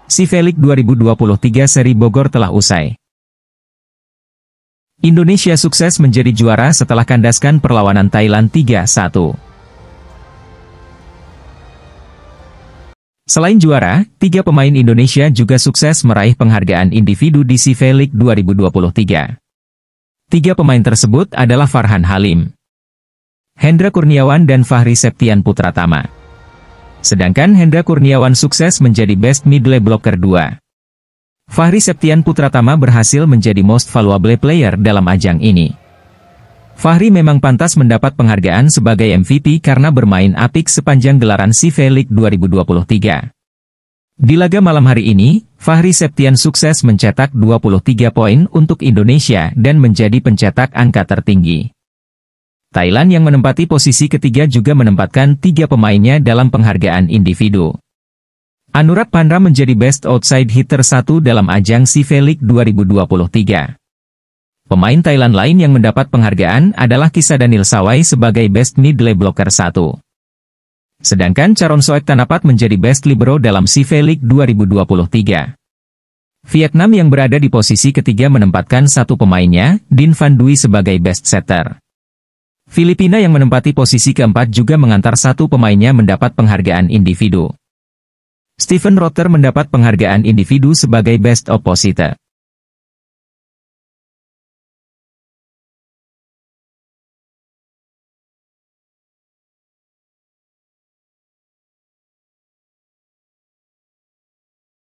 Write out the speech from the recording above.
CV League 2023 seri Bogor telah usai. Indonesia sukses menjadi juara setelah kandaskan perlawanan Thailand 3-1. Selain juara, 3 pemain Indonesia juga sukses meraih penghargaan individu di CV League 2023. 3 pemain tersebut adalah Farhan Halim, Hendra Kurniawan dan Fahri Septian Putratama. Sedangkan Hendra Kurniawan sukses menjadi Best Middle Blocker 2. Fahri Septian Putratama berhasil menjadi Most Valuable Player dalam ajang ini. Fahri memang pantas mendapat penghargaan sebagai MVP karena bermain apik sepanjang gelaran CV League 2023. Di laga malam hari ini, Fahri Septian sukses mencetak 23 poin untuk Indonesia dan menjadi pencetak angka tertinggi. Thailand yang menempati posisi ketiga juga menempatkan 3 pemainnya dalam penghargaan individu. Anurag Pandra menjadi Best Outside Hitter 1 dalam ajang CV League 2023. Pemain Thailand lain yang mendapat penghargaan adalah Kisadanil Sawai sebagai Best Middle Blocker 1. Sedangkan Charoensoek Tanapat menjadi Best Libero dalam CV League 2023. Vietnam yang berada di posisi ketiga menempatkan 1 pemainnya, Din Van Dui sebagai Best Setter. Filipina yang menempati posisi keempat juga mengantar 1 pemainnya mendapat penghargaan individu. Steven Rotter mendapat penghargaan individu sebagai Best Oppositor.